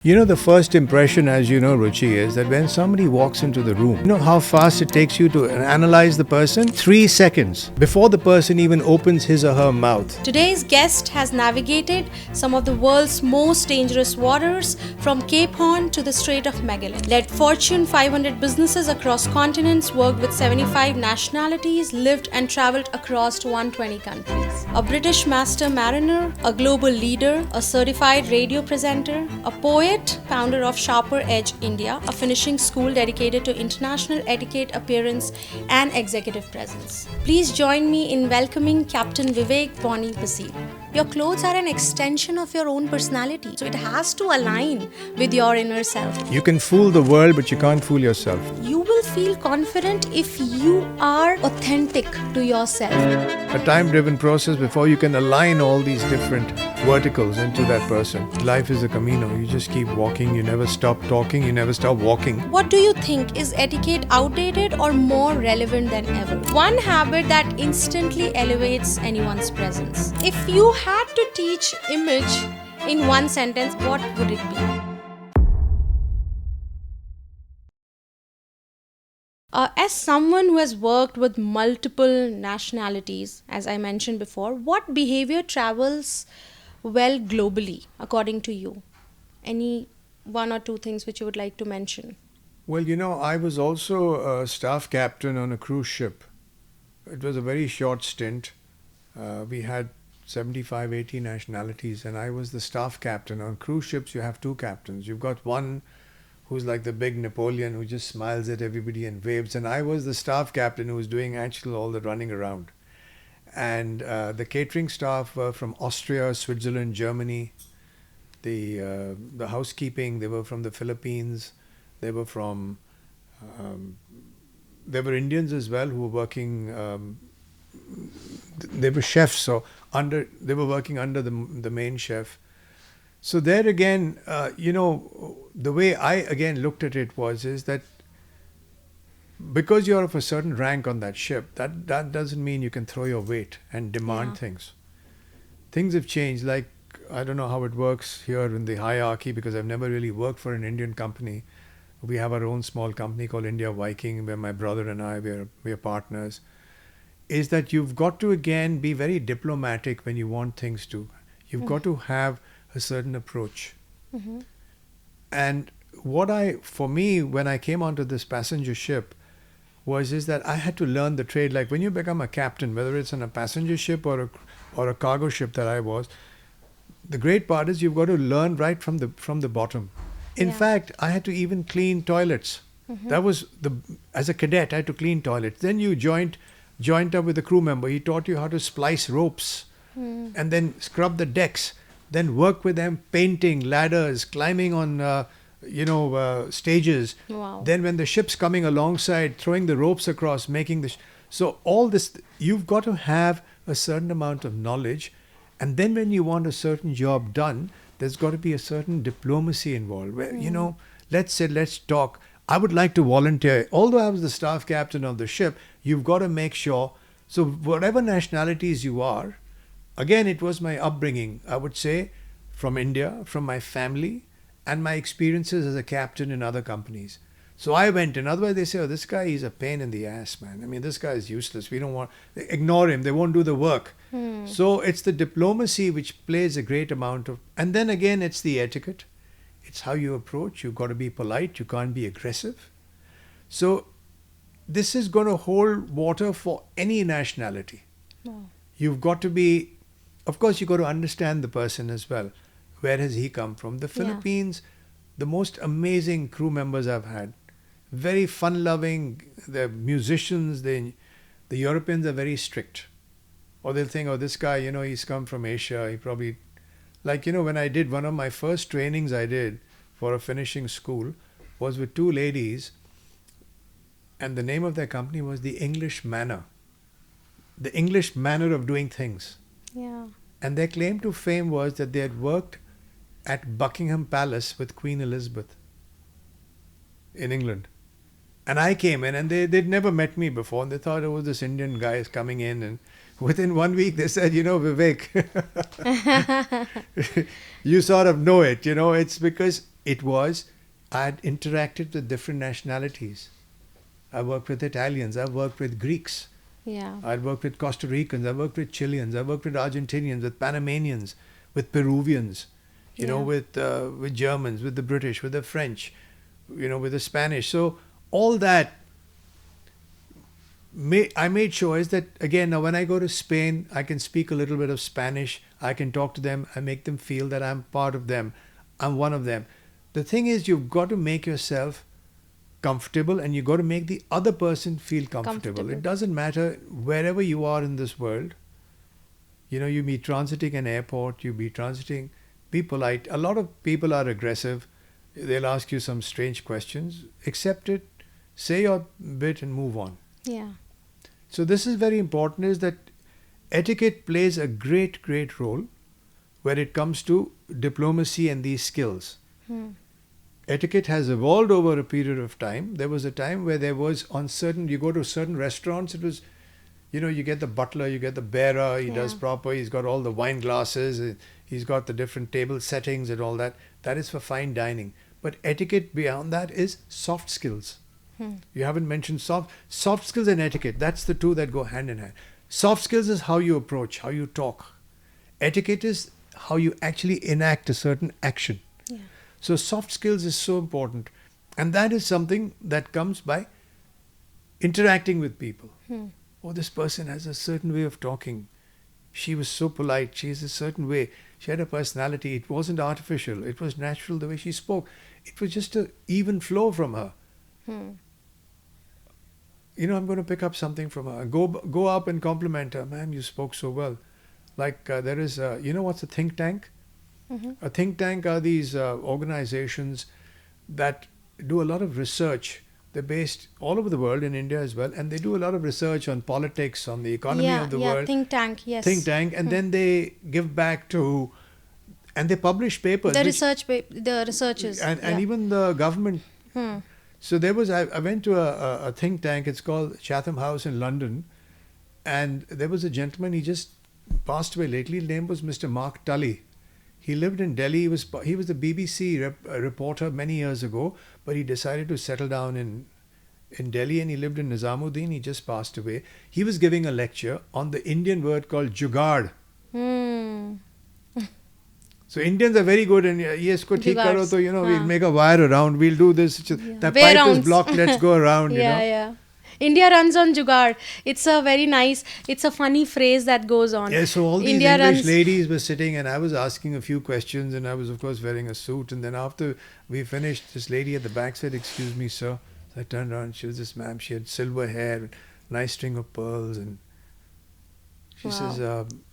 You know, the first impression, as you know, Ruchi, is that when somebody walks into the room, you know how fast it takes you to analyze the person? 3 seconds before the person even opens his or her mouth. Today's guest has navigated some of the world's most dangerous waters from Cape Horn to the Strait of Magellan, led Fortune 500 businesses across continents, worked with 75 nationalities, lived and traveled across 120 countries. A British master mariner, a global leader, a certified radio presenter, a poet, founder of Sharper Edge India, a finishing school dedicated to international etiquette, appearance, and executive presence. Please join me in welcoming Captain Vivek Bonnie Bhasin. Your clothes are an extension of your own personality, so it has to align with your inner self. You can fool the world, but you can't fool yourself. You will feel confident if you are authentic to yourself. A time-driven process before you can align all these different verticals into that person. Life is a camino. You just keep walking. You never stop talking. You never stop walking. What do you think? Is etiquette outdated or more relevant than ever? One habit that instantly elevates anyone's presence. If you had to teach image in one sentence, what would it be? As someone who has worked with multiple nationalities, as I mentioned before, what behavior travels well globally, according to you? Any one or two things which you would like to mention? Well, you know, I was also a staff captain on a cruise ship. It was a very short stint. We had 75, 80 nationalities, and I was the staff captain. On cruise ships, you have two captains. You've got one who's like the big Napoleon who just smiles at everybody and waves, and I was the staff captain who was doing actually all the running around. And the catering staff were from Austria, Switzerland, Germany. The housekeeping, they were from the Philippines. They were from there were Indians as well who were working. They were chefs, so they were working under the main chef. So there again, you know, the way I again looked at it is that because you're of a certain rank on that ship, that doesn't mean you can throw your weight and demand things. Things have changed. Like, I don't know how it works here in the hierarchy because I've never really worked for an Indian company. We have our own small company called India Viking, where my brother and I, we are partners. Is that you've got to again be very diplomatic when you want things to. You've got to have a certain approach. Mm-hmm. And for me, when I came onto this passenger ship, is that I had to learn the trade. Like when you become a captain, whether it's on a passenger ship or a cargo ship that I was, the great part is you've got to learn right from the bottom. In fact, I had to even clean toilets. Mm-hmm. That was as a cadet, I had to clean toilets. Then you joined up with a crew member. He taught you how to splice ropes and then scrub the decks. Then work with them, painting, ladders, climbing on, stages. Wow. Then when the ship's coming alongside, throwing the ropes across, making so all this, you've got to have a certain amount of knowledge. And then when you want a certain job done, there's got to be a certain diplomacy involved. Where, you know, let's talk. I would like to volunteer. Although I was the staff captain of the ship, you've got to make sure. So whatever nationalities you are, again, it was my upbringing, I would say, from India, from my family, and my experiences as a captain in other companies. So I went in. Otherwise, they say, oh, this guy is a pain in the ass, man. I mean, this guy is useless. We don't want... Ignore him. They won't do the work. So it's the diplomacy which plays a great amount of... And then again, it's the etiquette. It's how you approach. You've got to be polite. You can't be aggressive. So this is going to hold water for any nationality. Wow. You've got to be... Of course, you've got to understand the person as well. Where has he come from? The Philippines, the most amazing crew members I've had. Very fun-loving. They're musicians. The Europeans are very strict. Or they'll think, oh, this guy, you know, he's come from Asia. He probably... Like, you know, when I did one of my first trainings I did for a finishing school was with two ladies. And the name of their company was the English Manner. The English manner of doing things. Yeah. And their claim to fame was that they had worked at Buckingham Palace with Queen Elizabeth in England. And I came in and they'd never met me before. And they thought, oh, this Indian guy is coming in. And within 1 week, they said, you know, Vivek, you sort of know it. You know, it's because it was, I had interacted with different nationalities. I worked with Italians, I worked with Greeks, Yeah. I worked with Costa Ricans, I worked with Chileans, I worked with Argentinians, with Panamanians, with Peruvians, Yeah. with Germans, with the British, with the French, with the Spanish. So all that, I made sure is that, again, now when I go to Spain, I can speak a little bit of Spanish. I can talk to them. I make them feel that I'm part of them. I'm one of them. The thing is, you've got to make yourself comfortable, and you've got to make the other person feel comfortable. It doesn't matter wherever you are in this world. You be transiting an airport, you be transiting, be polite. A lot of people are aggressive. They'll ask you some strange questions. Accept it, say your bit, and move on. Yeah. So this is very important, is that etiquette plays a great, great role where it comes to diplomacy and these skills. Etiquette has evolved over a period of time. There was a time where there was you go to certain restaurants, it was, you get the butler, you get the bearer, he does proper, he's got all the wine glasses, he's got the different table settings and all that. That is for fine dining. But etiquette beyond that is soft skills. You haven't mentioned soft skills and etiquette. That's the two that go hand in hand. Soft skills is how you approach, how you talk. Etiquette is how you actually enact a certain action. Yeah. So soft skills is so important. And that is something that comes by interacting with people. Oh, this person has a certain way of talking. She was so polite. She has a certain way. She had a personality. It wasn't artificial. It was natural the way she spoke. It was just an even flow from her. I'm going to pick up something from her. Go up and compliment her. Ma'am, you spoke so well. Like there is, what's a think tank? A think tank are these organizations that do a lot of research. They're based all over the world, in India as well, and they do a lot of research on politics, on the economy of the world. Think tank, yes. Think tank, and then they give back to, and they publish papers. The researchers. And even the government. So there was, I went to a think tank, it's called Chatham House in London, and there was a gentleman, he just passed away lately. His name was Mr. Mark Tully. He lived in Delhi. He was the BBC reporter many years ago, but he decided to settle down in Delhi, and he lived in Nizamuddin. He just passed away. He was giving a lecture on the Indian word called jugaad. So Indians are very good, and yes, ko theek karo to, we'll make a wire around, we'll do this. The Way pipe rounds. is blocked, let's go around, Yeah. India runs on jugaad. It's a very nice, it's a funny phrase that goes on. Yeah, so all these India English ladies were sitting, and I was asking a few questions, and I was, of course, wearing a suit. And then after we finished, this lady at the back said, "Excuse me, sir." So I turned around, she was this ma'am. She had silver hair, nice string of pearls, and she says,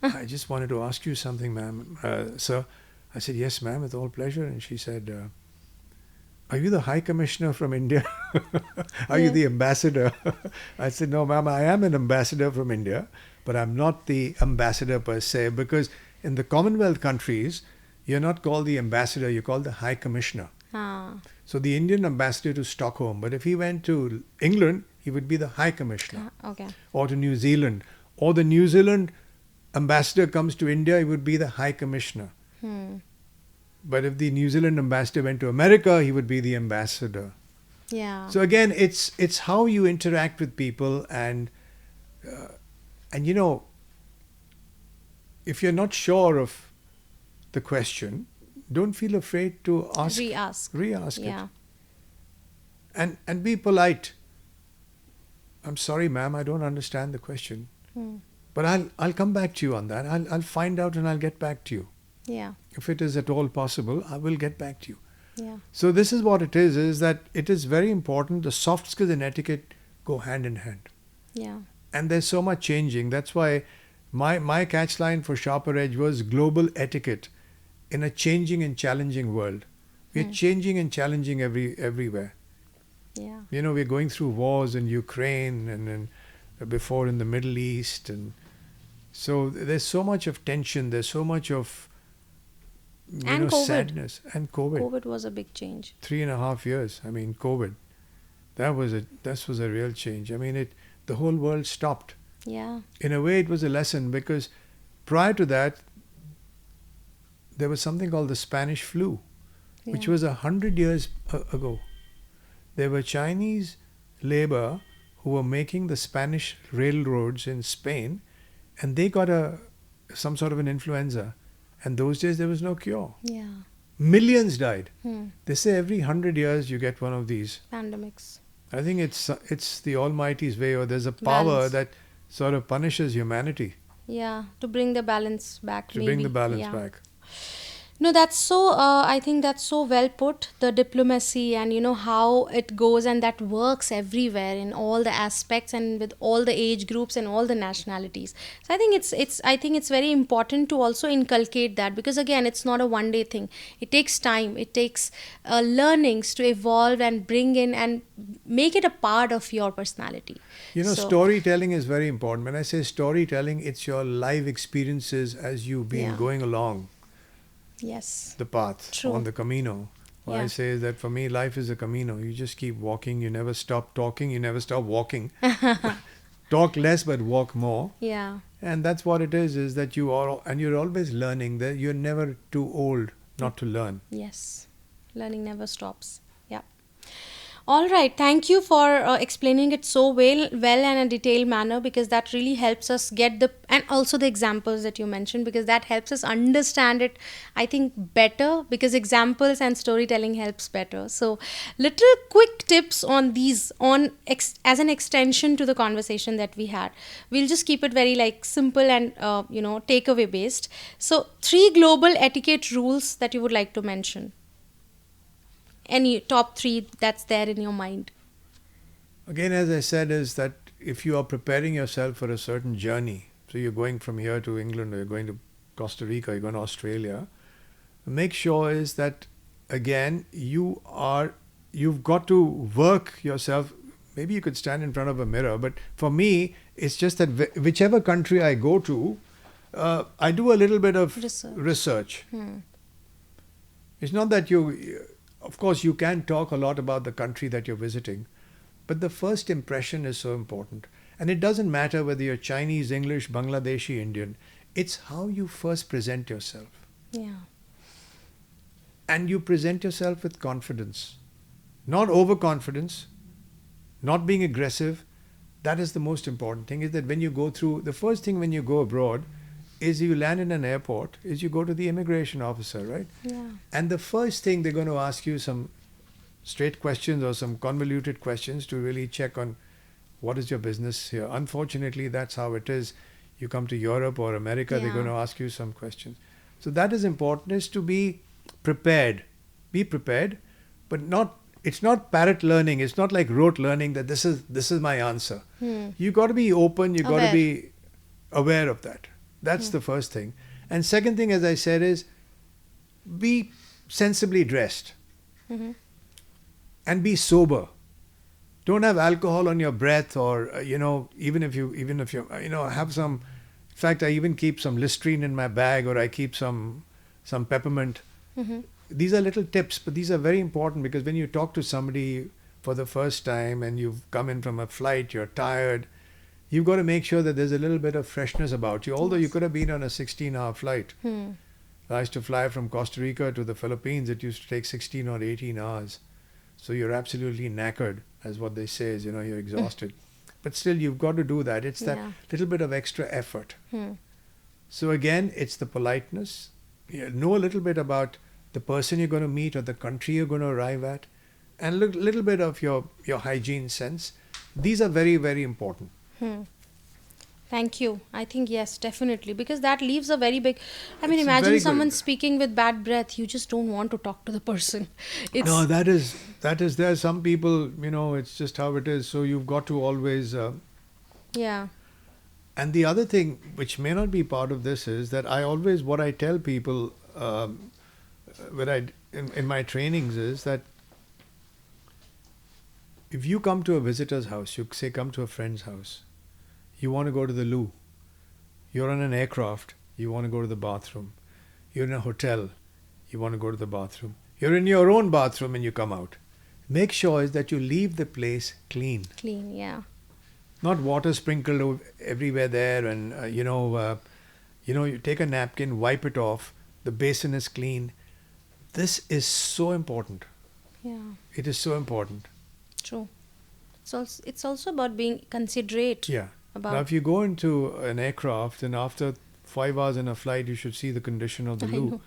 "I just wanted to ask you something, ma'am, sir." I said, "Yes, ma'am, with all pleasure." And she said, "Are you the High Commissioner from India? Are you the ambassador?" I said, "No, ma'am, I am an ambassador from India, but I'm not the ambassador per se, because in the Commonwealth countries, you're not called the ambassador, you're called the High Commissioner." So the Indian ambassador to Stockholm, but if he went to England, he would be the High Commissioner. Okay. Or to New Zealand. Or the New Zealand ambassador comes to India, he would be the High Commissioner. But if the New Zealand ambassador went to America, he would be the ambassador. Yeah. So again, it's how you interact with people, and if you're not sure of the question, don't feel afraid to ask. Re-ask Yeah. it. And be polite. "I'm sorry, ma'am, I don't understand the question. But I'll come back to you on that. I'll find out and I'll get back to you. Yeah. If it is at all possible, I will get back to you." Yeah. So this is what it is that it is very important. The soft skills and etiquette go hand in hand. Yeah. And there's so much changing. That's why my catch line for Sharper Edge was global etiquette in a changing and challenging world. We're changing and challenging everywhere. Yeah. We're going through wars in Ukraine and before in the Middle East. And so there's so much of tension. There's so much of COVID. sadness. And COVID. COVID was a big change. 3.5 years. I mean, COVID. That was a real change. I mean, the whole world stopped. Yeah. In a way, it was a lesson, because prior to that, there was something called the Spanish flu. which Yeah. was 100 years ago. There were Chinese labor who were making the Spanish railroads in Spain, and they got some sort of an influenza. And those days there was no cure. Yeah. Millions died. Hmm. They say every 100 years you get one of these. Pandemics. I think it's the Almighty's way, or there's a power Balance. that sort of punishes humanity Yeah. To bring the balance back. to maybe. bring the balance Yeah. back. No, that's so, I think that's so well put. The diplomacy and how it goes, and that works everywhere in all the aspects and with all the age groups and all the nationalities. So I think it's very important to also inculcate that, because again, it's not a one day thing. It takes time. It takes learnings to evolve and bring in and make it a part of your personality. So, Storytelling is very important. When I say storytelling, it's your live experiences as you've been Yeah. going along yes. the path, True. on the Camino. What I Yeah. say is that for me, life is a Camino. You just keep walking. You never stop talking. You never stop walking. Talk less, but walk more. Yeah. And that's what it is that you are, and you're always learning, that you're never too old not to learn. Yes, learning never stops. Yeah. All right. Thank you for explaining it so well in a detailed manner, because that really helps us get and also the examples that you mentioned, because that helps us understand it, I think, better, because examples and storytelling helps better. So, little quick tips on these as an extension to the conversation that we had. We'll just keep it very simple and takeaway based. So, 3 global etiquette rules that you would like to mention. Any top 3 that's there in your mind. Again, as I said, is that if you are preparing yourself for a certain journey, so you're going from here to England, or you're going to Costa Rica, you're going to Australia, make sure is that, again, you've got to work yourself. Maybe you could stand in front of a mirror, but for me, it's just that whichever country I go to, I do a little bit of research. It's not that of course, you can talk a lot about the country that you're visiting, but the first impression is so important. And it doesn't matter whether you're Chinese, English, Bangladeshi, Indian. It's how you first present yourself. Yeah. And you present yourself with confidence, not overconfidence, not being aggressive. That is the most important thing, is that when you go through, the first thing when you go abroad is you land in an airport, is you go to the immigration officer, right? Yeah. And the first thing they're going to ask you some straight questions or some convoluted questions to really check on what is your business here. Unfortunately, that's how it is. You come to Europe or America, they're Yeah. going to ask you some questions. So that is important, is to be prepared. Be prepared, but it's not parrot learning. It's not like rote learning that this is my answer. You got to be open. You got to be aware of that. That's the first thing. And second thing, as I said, is be sensibly dressed and be sober. Don't have alcohol on your breath, or even if you have some. In fact, I even keep some Listerine in my bag, or I keep some peppermint. These are little tips, but these are very important, because when you talk to somebody for the first time and you've come in from a flight, you're tired. You've got to make sure that there's a little bit of freshness about you, although you could have been on a 16-hour flight. I used to fly from Costa Rica to the Philippines. It used to take 16 or 18 hours. So you're absolutely knackered, as what they say is, you're exhausted. But still, you've got to do that. It's that little bit of extra effort. So again, it's the politeness. Know a little bit about the person you're going to meet or the country you're going to arrive at, and a little bit of your hygiene sense. These are very, very important. Thank you. I think yes, definitely, because that leaves a very big. I mean, It's imagine very someone good. speaking with bad breath. You just don't want to talk to the person. No, that is. There are some people. It's just how it is. So you've got to always. Yeah. And the other thing, which may not be part of this, is that what I tell people in my trainings is that if you come to a visitor's house, you say come to a friend's house, you want to go to the loo, you're on an aircraft, you want to go to the bathroom, you're in a hotel, you want to go to the bathroom, you're in your own bathroom and you come out. Make sure is that you leave the place clean. Clean, yeah. Not water sprinkled everywhere there, and you take a napkin, wipe it off, the basin is clean. This is so important. Yeah, It is so important. true. It's also about being considerate Yeah. Now, about. if you go into an aircraft and after 5 hours in a flight, you should see the condition of the I loo. know.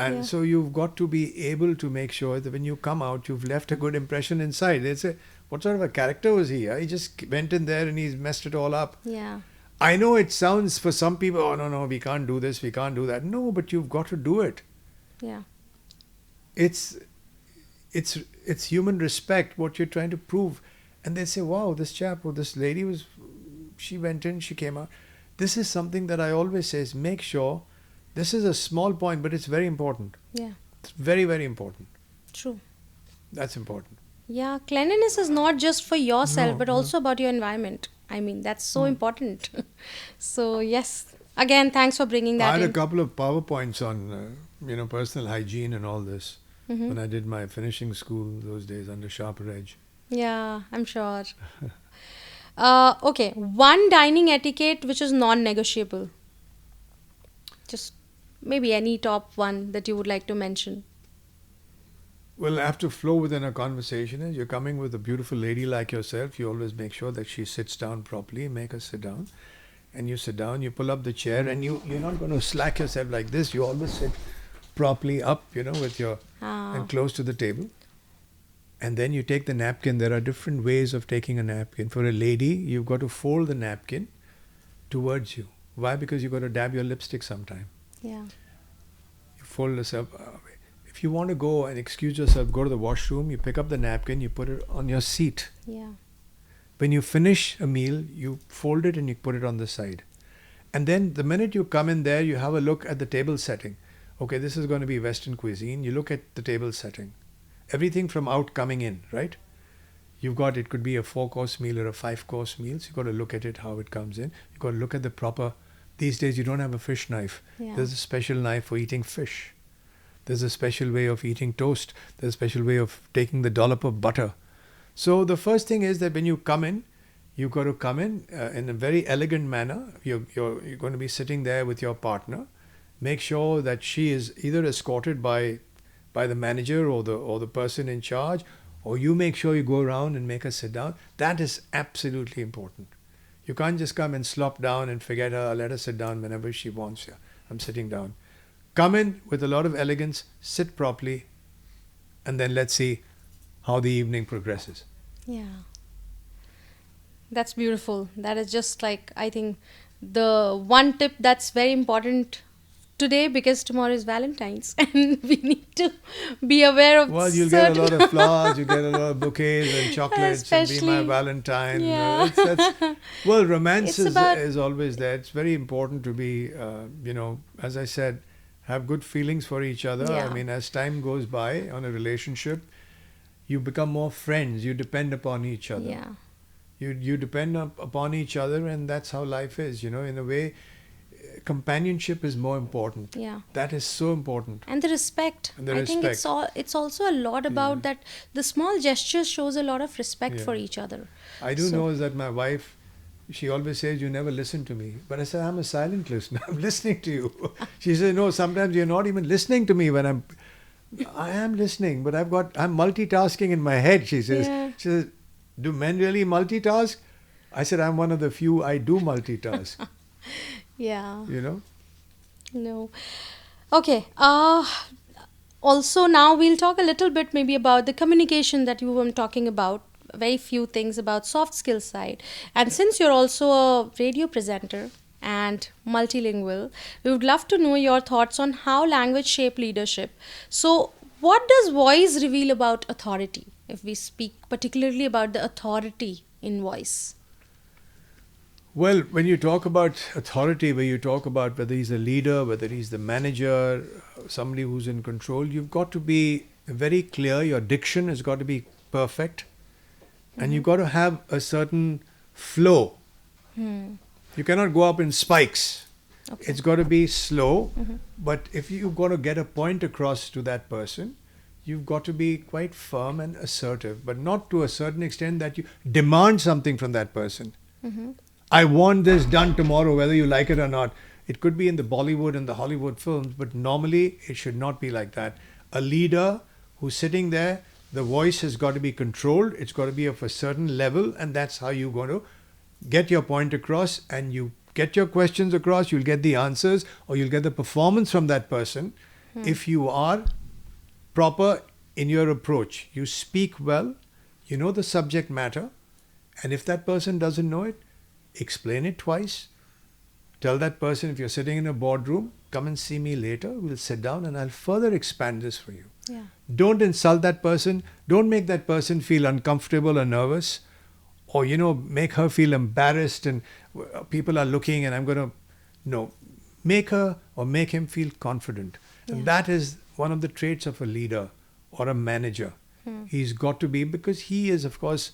And Yeah. so you've got to be able to make sure that when you come out, you've left a good impression inside. They say, what sort of a character was he? He just went in there and he's messed it all up. Yeah, I know it sounds for some people, oh, no, we can't do this, we can't do that. No, but you've got to do it. yeah, It's it's human respect, what you're trying to prove. And they say, wow, this chap or this lady she went in, she came out. This is something that I always say is make sure, this is a small point, but it's very important. yeah, It's very, very important. true. That's important. Yeah, cleanliness is not just for yourself, No, but no. also about your environment. I mean, that's so Mm. important. So, yes. Again, thanks for bringing I that had a in. couple of PowerPoints on, personal hygiene and all this Mhm. when I did my finishing school those days under Sharper Edge. Yeah, I'm sure. Okay, one dining etiquette which is non-negotiable. Just maybe any top one that you would like to mention. Well, I have to flow within a conversation. Is you're coming with a beautiful lady like yourself, you always make sure that she sits down properly, make her sit down. And you sit down, you pull up the chair, and you're not going to slack yourself like this. You always sit properly up, with your and close to the table. And then you take the napkin. There are different ways of taking a napkin. For a lady, you've got to fold the napkin towards you. Why? Because you've got to dab your lipstick sometime. Yeah. You fold yourself. If you want to go and excuse yourself, go to the washroom, you pick up the napkin, you put it on your seat. Yeah. When you finish a meal, you fold it and you put it on the side. And then the minute you come in there, you have a look at the table setting. Okay, this is going to be Western cuisine. You look at the table setting. Everything from out coming in, right? You've got, it could be a 4-course meal or a 5-course meal. So you've got to look at it, how it comes in. You've got to look at the proper, these days you don't have a fish knife. Yeah. There's a special knife for eating fish. There's a special way of eating toast. There's a special way of taking the dollop of butter. So the first thing is that when you come in, you've got to come in a very elegant manner. You're going to be sitting there with your partner. Make sure that she is either escorted by the manager or the person in charge, or you make sure you go around and make her sit down. That is absolutely important. You can't just come and slop down and forget her, let her sit down whenever she wants. Yeah, I'm sitting down. Come in with a lot of elegance, sit properly, and then let's see how the evening progresses. Yeah. That's beautiful. That is just like, I think, the one tip that's very important today, because tomorrow is Valentine's and we need to be aware of Well, you'll get a lot certain of flowers, you get a lot of bouquets and chocolates and be my Especially- Valentine. Yeah. Well, romance It's about- is always there. It's very important to be, as I said, have good feelings for each other. Yeah. I mean, as time goes by on a relationship, you become more friends. You depend upon each other. Yeah. You depend upon each other, and that's how life is. In a way, companionship is more important. Yeah. That is so important. And the respect. And the I think respect. it's also a lot about that. The small gestures shows a lot of respect Yeah. for each other. I do So- know is that my wife, she always says, you never listen to me. But I said, I'm a silent listener. I'm listening to you. She says, no, sometimes you're not even listening to me when I am listening, but I'm multitasking in my head, she says. Yeah. She says, do men really multitask? I said, I'm one of the few I do multitask, Yeah. No. Okay. Also, now we'll talk a little bit maybe about the communication that you were talking about. Very few things about soft skills side. And since you're also a radio presenter and multilingual, we would love to know your thoughts on how language shape leadership. So, what does voice reveal about authority? If we speak particularly about the authority in voice. Well, when you talk about authority, where you talk about whether he's a leader, whether he's the manager, somebody who's in control, you've got to be very clear. Your diction has got to be perfect. And you've got to have a certain flow. You cannot go up in spikes. Okay. It's got to be slow. But if you've got to get a point across to that person, you've got to be quite firm and assertive, but not to a certain extent that you demand something from that person. I want this done tomorrow, whether you like it or not. It could be in the Bollywood and the Hollywood films, but normally it should not be like that. a leader who's sitting there, the voice has got to be controlled. It's got to be of a certain level, and that's how you're going to get your point across, and you get your questions across, you'll get the answers, or you'll get the performance from that person. If you are proper in your approach, you speak well, you know the subject matter, and if that person doesn't know it, explain it twice. Tell that person, if you're sitting in a boardroom, come and see me later. We'll sit down and I'll further expand this for you. Yeah. Don't insult that person. Don't make that person feel uncomfortable or nervous, or, make her feel embarrassed and people are looking and I'm going to... No. Make her or make him feel confident. Yeah. And that is one of the traits of a leader or a manager. He's got to be, because he is, of course,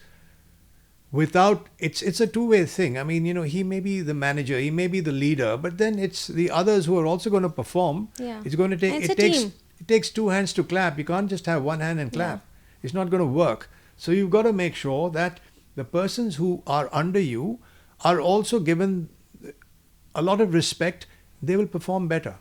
without... It's a two-way thing. I mean, he may be the manager, he may be the leader, but then it's the others who are also going to perform. Yeah. It's going to take... And it's a team. It takes two hands to clap. You can't just have one hand and clap. It's not going to work. So you've got to make sure that the persons who are under you are also given a lot of respect. They will perform better.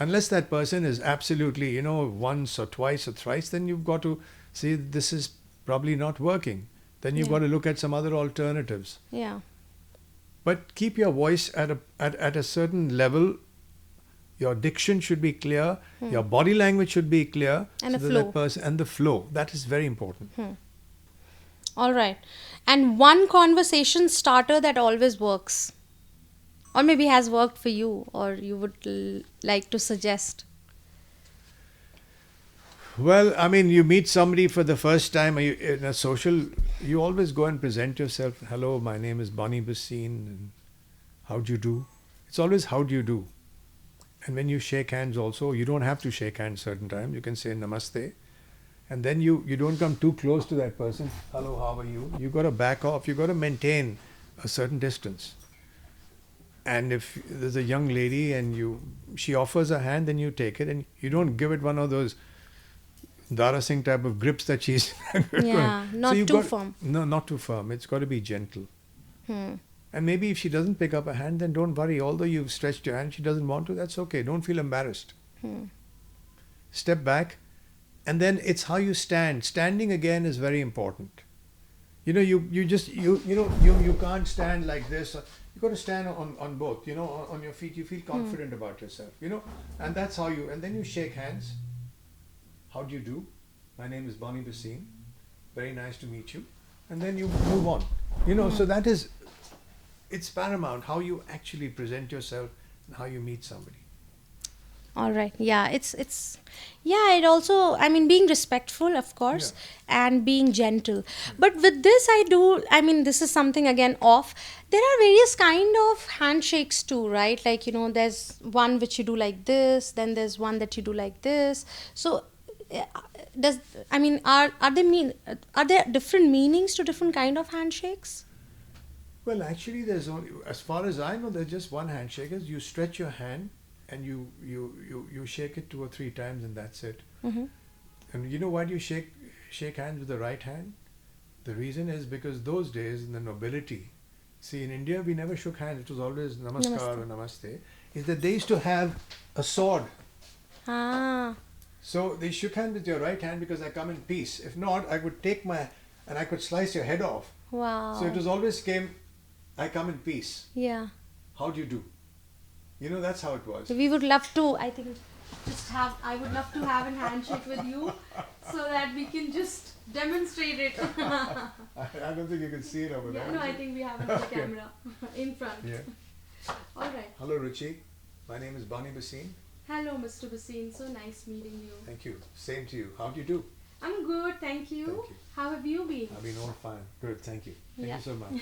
Unless that person is absolutely, once or twice or thrice, then you've got to see this is probably not working. Then you've got to look at some other alternatives. Yeah. But keep your voice at a certain level. Your diction should be clear. Your body language should be clear. And the that flow. that person, and the flow. That is very important. All right. And one conversation starter that always works, or maybe has worked for you, or you would like to suggest. Well, I mean, you meet somebody for the first time in a social, you always go and present yourself. Hello, my name is Bonnie Bhasin, and how do you do? It's always how do you do. And when you shake hands also, you don't have to shake hands certain times. You can say namaste. And then you don't come too close to that person. Hello, how are you? You've got to back off. You've got to maintain a certain distance. And if there's a young lady and she offers a hand, then you take it, and you don't give it one of those Dara Singh type of grips that she's... Yeah, not too firm. No, not too firm. It's got to be gentle. And maybe if she doesn't pick up a hand, then don't worry. Although you've stretched your hand, she doesn't want to, that's okay. Don't feel embarrassed. Step back. And then it's how you stand. Standing again is very important. You can't stand like this. You've got to stand on both, on your feet. You feel confident about yourself, and that's how and then you shake hands. How do you do? My name is Bonnie Bhasin. Very nice to meet you. And then you move on. So that is, it's paramount how you actually present yourself and how you meet somebody. All right. Yeah, it also, being respectful, of course, and being gentle. But with this, this is something again off. There are various kind of handshakes too, right? Like, there's one which you do like this, then there's one that you do like this. So, are there different meanings to different kind of handshakes? Well, actually, there's only, as far as I know, there's just one handshake. Is you stretch your hand and you shake it 2 or 3 times, and that's it. And why do you shake hands with the right hand? The reason is because those days in the nobility, see, in India we never shook hands. It was always namaskar or namaste. Is that they used to have a sword. So they shook hands with your right hand because I come in peace. If not, I would take and I could slice your head off. Wow. So it was always I come in peace. Yeah. How do you do? That's how it was. We would love to, I would love to have a handshake with you so that we can just demonstrate it. I don't think you can see it over there. No, I think we have it on the camera in front. Yeah. All right. Hello, Ruchi. My name is Bonnie Bhasin. Hello, Mr. Bhasin. So nice meeting you. Thank you. Same to you. How do you do? I'm good, thank you. Thank you. How have you been? I've been all fine. Good, thank you. Thank you so much.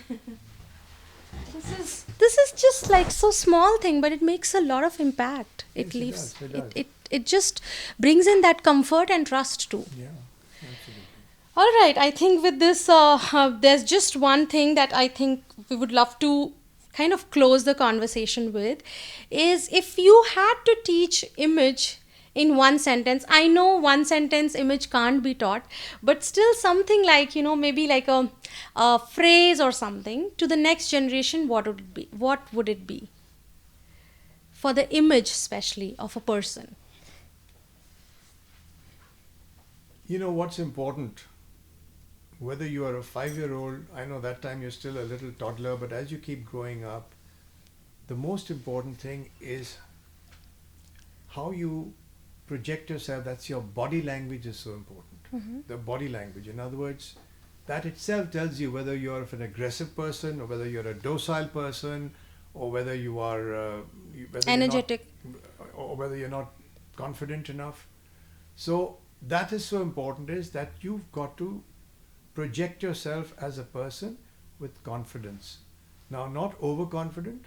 This is just like so small thing, but it makes a lot of impact. It leaves. It does. It just brings in that comfort and trust too. Yeah, absolutely. All right. I think with this, there's just one thing that I think we would love to kind of close the conversation with, is if you had to teach image in one sentence. I know one sentence image can't be taught, but still something like, maybe like a phrase or something to the next generation, what would it be? What would it be? For the image especially of a person. You know what's important? Whether you are a 5-year-old, I know that time you're still a little toddler, but as you keep growing up, the most important thing is how you project yourself. That's your body language is so important. The body language. In other words, that itself tells you whether you're an aggressive person or whether you're a docile person or whether you are whether Energetic. you're not, or whether you're not confident enough. So that is so important, is that you've got to project yourself as a person with confidence. Now, not overconfident.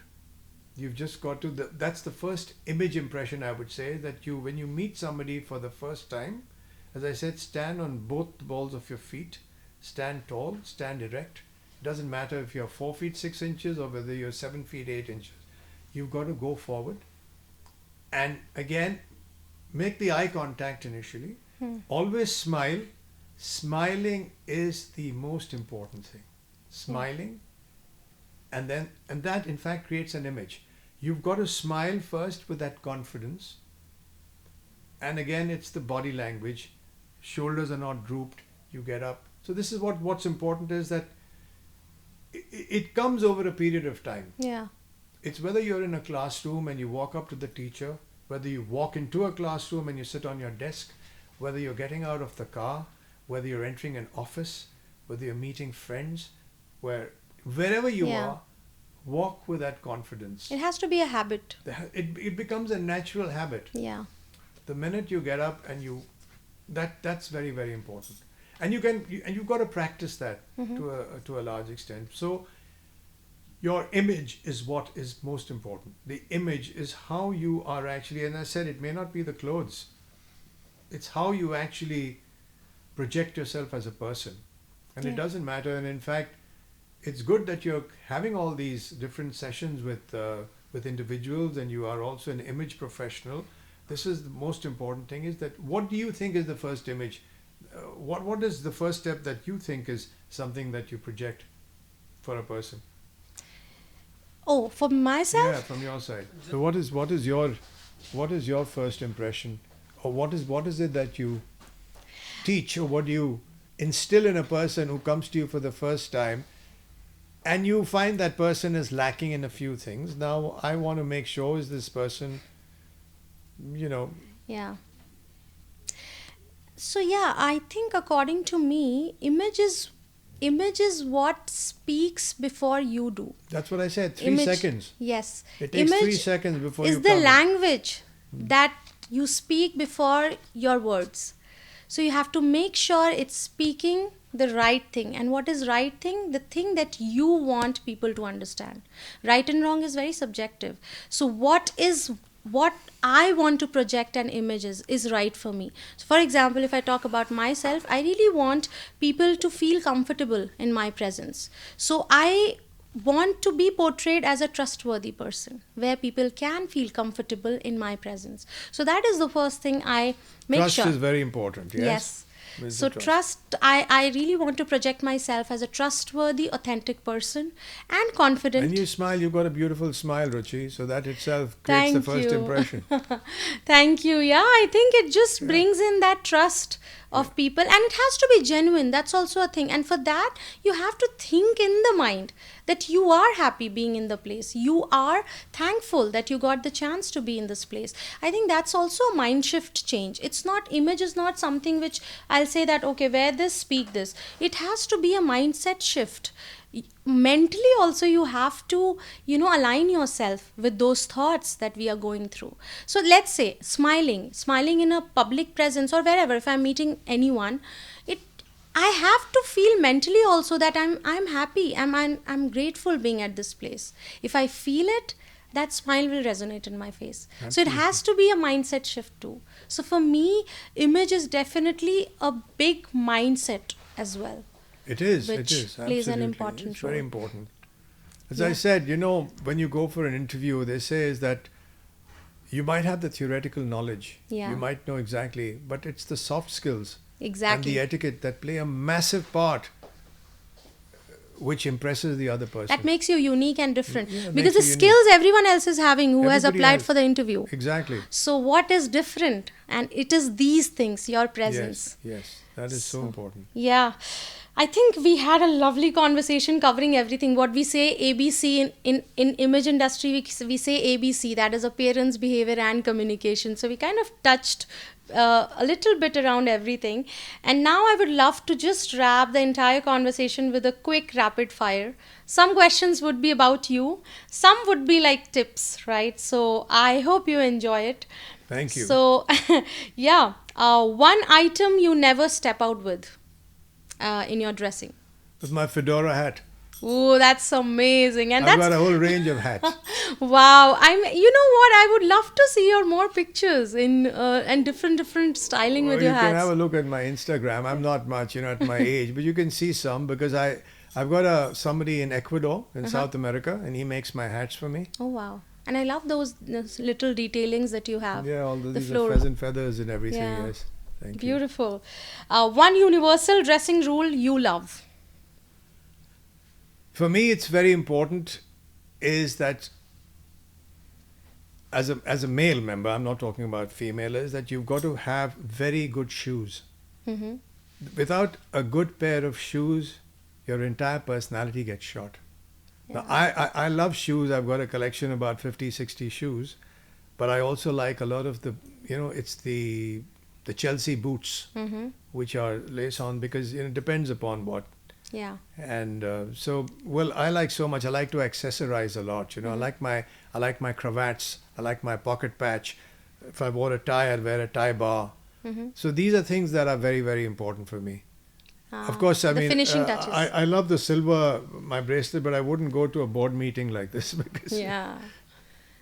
You've just got to, that's the first image impression, I would say, that you, when you meet somebody for the first time, as I said, stand on both the balls of your feet, stand tall, stand erect. Doesn't matter if you're 4 feet 6 inches or whether you're 7 feet 8 inches. You've got to go forward. And again, make the eye contact initially. Always smile. Smiling is the most important thing. Smiling. And that in fact creates an image. You've got to smile first with that confidence. And again, it's the body language. Shoulders are not drooped. You get up. So this is what's important, is that it comes over a period of time. Yeah. It's whether you're in a classroom and you walk up to the teacher, whether you walk into a classroom and you sit on your desk, whether you're getting out of the car, whether you're entering an office, whether you're meeting friends, wherever you are, walk with that confidence. It has to be a habit. It becomes a natural habit. Yeah. The minute you get up and that's very, very important. And you've got to practice that to a large extent. So your image is what is most important. The image is how you are actually, and I said it may not be the clothes. It's how you actually project yourself as a person. And it doesn't matter. And in fact, it's good that you're having all these different sessions with individuals, and you are also an image professional. This is the most important thing, is that what do you think is the first image? What is the first step that you think is something that you project for a person? Oh, for myself? Yeah, from your side. So what is your first impression, or what is it that you teach, or what do you instill in a person who comes to you for the first time, and you find that person is lacking in a few things? Now, I want to make sure, is this person, Yeah. So yeah, I think according to me, image is what speaks before you do. That's what I said. 3 Image- seconds. Yes. It takes Image 3 seconds before you is the come in. language that you speak before your words. So you have to make sure it's speaking the right thing. And what is right thing? The thing that you want people to understand. Right and wrong is very subjective. So what I want to project an image is right for me. So for example, if I talk about myself, I really want people to feel comfortable in my presence. So I want to be portrayed as a trustworthy person where people can feel comfortable in my presence. So that is the first thing I make Trust sure. is very important. Yes. Yes. With So the trust, I really want to project myself as a trustworthy, authentic person and confident. When you smile, you've got a beautiful smile, Ruchi. So that itself creates the Thank first you. impression. Thank you. Yeah, I think it just brings in that trust of people, and it has to be genuine. That's also a thing. And for that, you have to think in the mind that you are happy being in the place. You are thankful that you got the chance to be in this place. I think that's also a mind shift change. Image is not something which I'll say that, okay, wear this, speak this. It has to be a mindset shift. Mentally also you have to align yourself with those thoughts that we are going through. So let's say smiling in a public presence or wherever, if I'm meeting anyone, I have to feel mentally also that I'm happy, I'm grateful being at this place. If I feel it, that smile will resonate in my face. So it has to be a mindset shift too. So for me, image is definitely a big mindset as well. It is. Which It is. plays an Absolutely. important It's very role. important. As I said, when you go for an interview, they say is that you might have the theoretical knowledge. Yeah. You might know exactly, but it's the soft skills Exactly. and the etiquette that play a massive part which impresses the other person. That makes you unique and different. Yeah, it Because the makes you skills everyone else is having who has Everybody applied has. for the interview. Exactly. So what is different? And it is these things, your presence. Yes. That is so important. Yeah. I think we had a lovely conversation covering everything. What we say ABC in image industry, we say ABC, that is appearance, behavior and communication. So we kind of touched a little bit around everything. And now I would love to just wrap the entire conversation with a quick rapid fire. Some questions would be about you. Some would be like tips, right? So I hope you enjoy it. Thank you. So, yeah. One item you never step out with in your dressing. With my fedora hat. Oh, that's amazing. And I've that's got a whole range of hats. wow. You know what? I would love to see your more pictures in and different styling with your You can have hats. a look at my Instagram. I'm not much, at my age, but you can see some because I've got somebody in Ecuador in South America, and he makes my hats for me. Oh wow. And I love those little detailings that you have. Yeah, all The these are floral. pheasant feathers and everything. Yeah. Yes, thank you. Beautiful. One universal dressing rule you love. For me, it's very important is that as a male member, I'm not talking about female, is that you've got to have very good shoes. Mm-hmm. Without a good pair of shoes, your entire personality gets shot. Now, I love shoes. I've got a collection about 50, 60 shoes, but I also like a lot of it's the Chelsea boots, Mm-hmm. which are lace on because it depends upon what. Yeah. And I like so much. I like to accessorize a lot. I like my cravats. I like my pocket patch. If I wore a tie, I'd wear a tie bar. Mm-hmm. So these are things that are very, very important for me. Of course, I the mean, finishing touches. I love the silver, my bracelet, but I wouldn't go to a board meeting like this because. Yeah.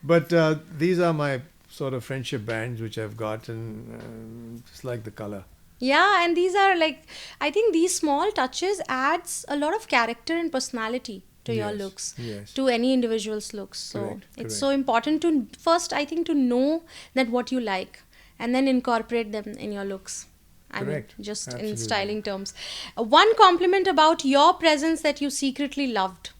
But these are my sort of friendship bands which I've got, and just like the color. Yeah, and these are like, I think these small touches adds a lot of character and personality to your Yes, looks, yes. to any individual's looks. So Correct, it's correct. so important to first, I think, to know that what you like and then incorporate them in your looks. I mean, Correct, just in absolutely. styling terms. One compliment about your presence that you secretly loved.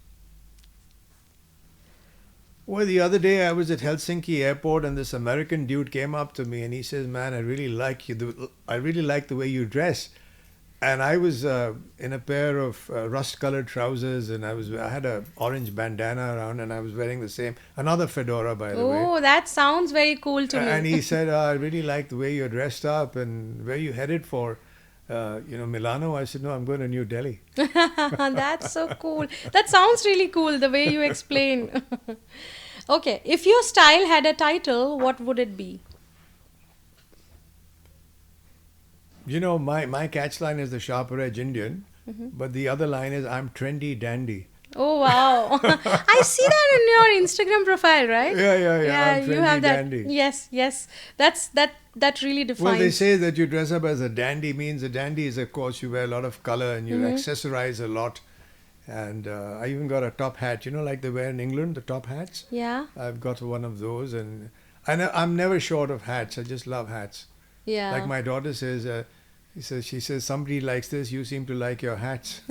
Well, the other day I was at Helsinki airport and this American dude came up to me and he says, "Man, I really like you. I really like the way you dress." And I was in a pair of rust-colored trousers, and I had a orange bandana around, and I was wearing the same another fedora, by the way. Oh, that sounds very cool to me. And he said, "I really like the way you're dressed up, and where you headed for." Milano. I said, "No, I'm going to New Delhi." That's so cool. That sounds really cool the way you explain. Okay, if your style had a title, what would it be? My catchline is the sharper edge Indian, but the other line is I'm trendy dandy. Oh wow! I see that in your Instagram profile, right? Yeah. I'm you trendy have that. dandy. Yes. That really defines. Well, they say that you dress up as a dandy means a dandy is, of course, you wear a lot of color and you accessorize a lot. And I even got a top hat, like they wear in England, the top hats. Yeah. I've got one of those, and I'm never short of hats. I just love hats. Yeah. Like my daughter says, she says, "Somebody likes this. You seem to like your hats."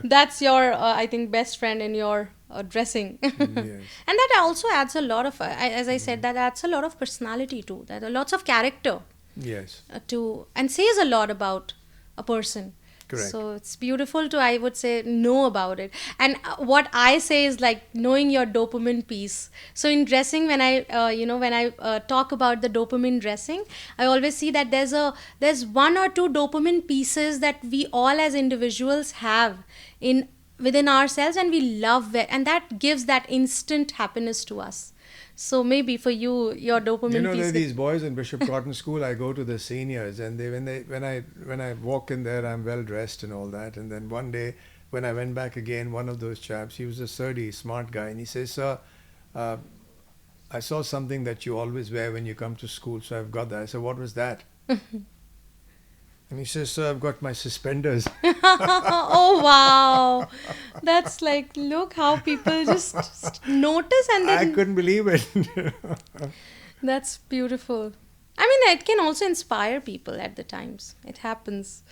That's your, I think, best friend in your dressing. Yes. And that also adds a lot of, as I said, that adds a lot of personality too. That lots of character Yes. and says a lot about a person. Correct. So it's beautiful to, I would say, know about it. And what I say is like knowing your dopamine piece. So in dressing, when I talk about the dopamine dressing, I always see that there's one or two dopamine pieces that we all as individuals have within ourselves, and we love it, and that gives that instant happiness to us. So maybe for you, your dopamine There are piece. these boys in Bishop Cotton School. I go to the seniors, and when I walk in there, I'm well dressed and all that. And then one day, when I went back again, one of those chaps, he was a surdy, smart guy, and he says, "Sir, I saw something that you always wear when you come to school, so I've got that." I said, "What was that?" And he says, "Sir, I've got my suspenders." Oh wow, that's like, look how people just notice, and I then couldn't believe it. that's beautiful. I mean, it can also inspire people at the times. It happens.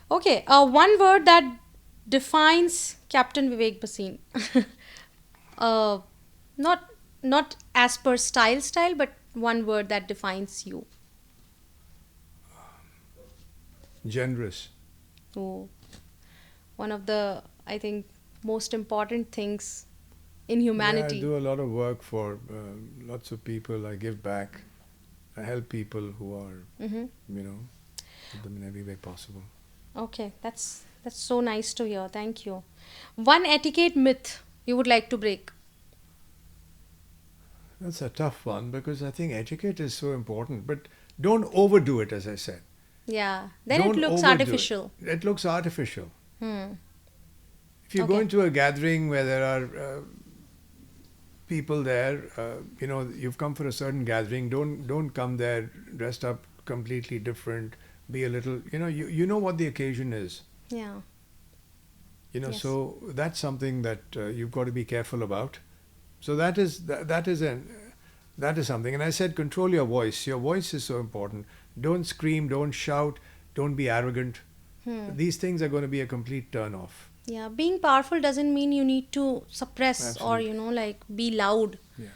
Okay, one word that defines Captain Vivek Bhasin? uh, not not as per style, but one word that defines you. Generous. Oh, one of the, I think, most important things in humanity. Yeah, I do a lot of work for lots of people. I give back. I help people who are, Mm-hmm. help them in every way possible. Okay, that's so nice to hear. Thank you. One etiquette myth you would like to break. That's a tough one because I think etiquette is so important, but don't overdo it, as I said. Yeah, then it Don't looks overdo artificial. It looks artificial. Hmm. If you Okay. go into a gathering where there are people there, you've come for a certain gathering. Don't come there dressed up completely different. Be a little, you know what the occasion is. Yeah. Yes. So that's something that you've got to be careful about. So that is something. And I said, control your voice. Your voice is so important. Don't scream. Don't shout. Don't be arrogant. Hmm. These things are going to be a complete turn off. Yeah, being powerful doesn't mean you need to suppress or Absolutely. like be loud. Yeah.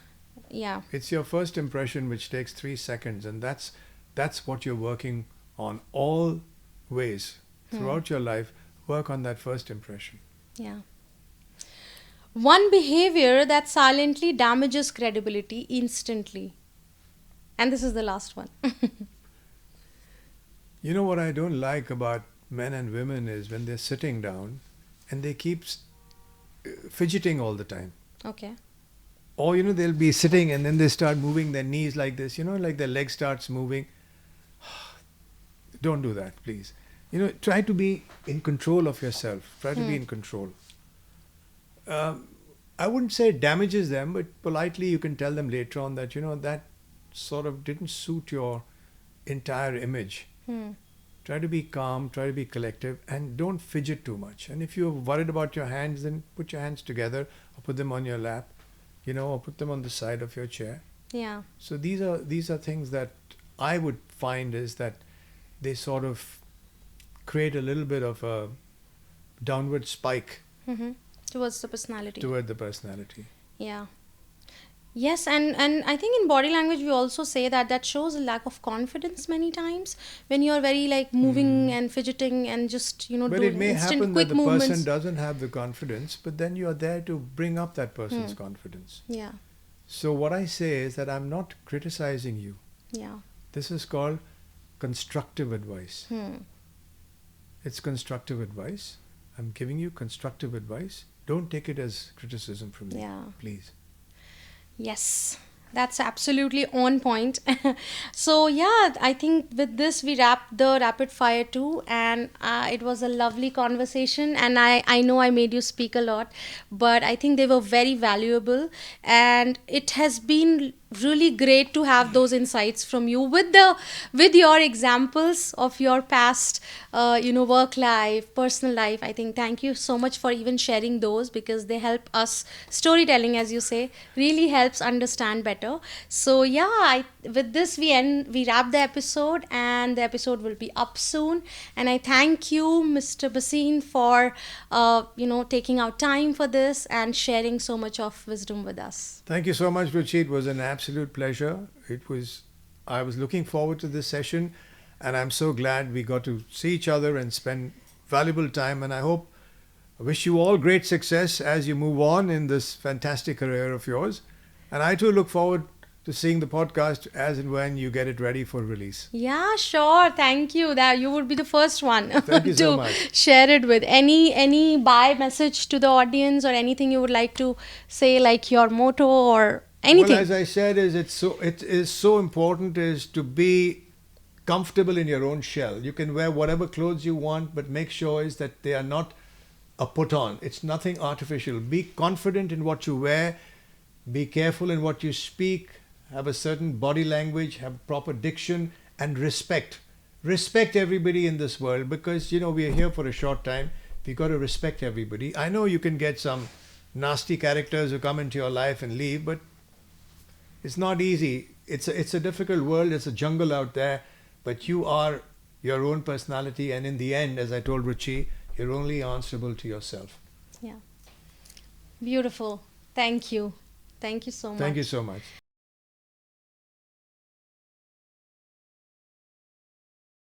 Yeah. It's your first impression, which takes 3 seconds, and that's what you're working on always throughout your life. Work on that first impression. Yeah. One behavior that silently damages credibility instantly. And this is the last one. You know what I don't like about men and women is when they're sitting down and they keep fidgeting all the time. Okay. Or they'll be sitting and then they start moving their knees like this, like their leg starts moving. Don't do that, please. Try to be in control of yourself. Try to be in control. I wouldn't say it damages them, but politely you can tell them later on that, that sort of didn't suit your entire image. Try to be calm, try to be collective, and don't fidget too much. And if you're worried about your hands, then put your hands together or put them on your lap, or put them on the side of your chair. Yeah. So these are things that I would find is that they sort of create a little bit of a downward spike Towards the personality. toward the personality. Yeah. Yes, and I think in body language we also say that shows a lack of confidence many times when you're very like moving and fidgeting and just But doing it may instant happen quick that the movements. person doesn't have the confidence, but then you're there to bring up that person's confidence. Yeah. So what I say is that I'm not criticizing you. Yeah. This is called constructive advice. It's constructive advice. I'm giving you constructive advice. Don't take it as criticism from me, Yeah. please. Yes, that's absolutely on point. So yeah, I think with this we wrap the rapid fire too, and it was a lovely conversation. And I know I made you speak a lot, but I think they were very valuable, and it has been really great to have those insights from you with your examples of your past work life, personal life. I think thank you so much for even sharing those, because they help us, storytelling as you say really helps understand better. So yeah, with this we wrap the episode, and the episode will be up soon. And I thank you, Mr. Bhasin, for taking out time for this and sharing so much of wisdom with us. Thank you so much, Ruchi. It was an absolute pleasure. I was looking forward to this session, and I'm so glad we got to see each other and spend valuable time. And I wish you all great success as you move on in this fantastic career of yours. And I too look forward to seeing the podcast as and when you get it ready for release. Yeah, sure. Thank you. That you would be the first one Thank you to so much. share it with. Any bye message to the audience, or anything you would like to say, like your motto or anything. Well, as I said, it is so important is to be comfortable in your own shell. You can wear whatever clothes you want, but make sure is that they are not a put on. It's nothing artificial. Be confident in what you wear. Be careful in what you speak. Have a certain body language. Have proper diction and respect. Respect everybody in this world, because we are here for a short time. We got to respect everybody. I know you can get some nasty characters who come into your life and leave, but it's not easy. It's a difficult world. It's a jungle out there, but you are your own personality, and in the end, as I told Ruchi, You're only answerable to yourself. Yeah. Beautiful. Thank you. Thank you so much. Thank you so much.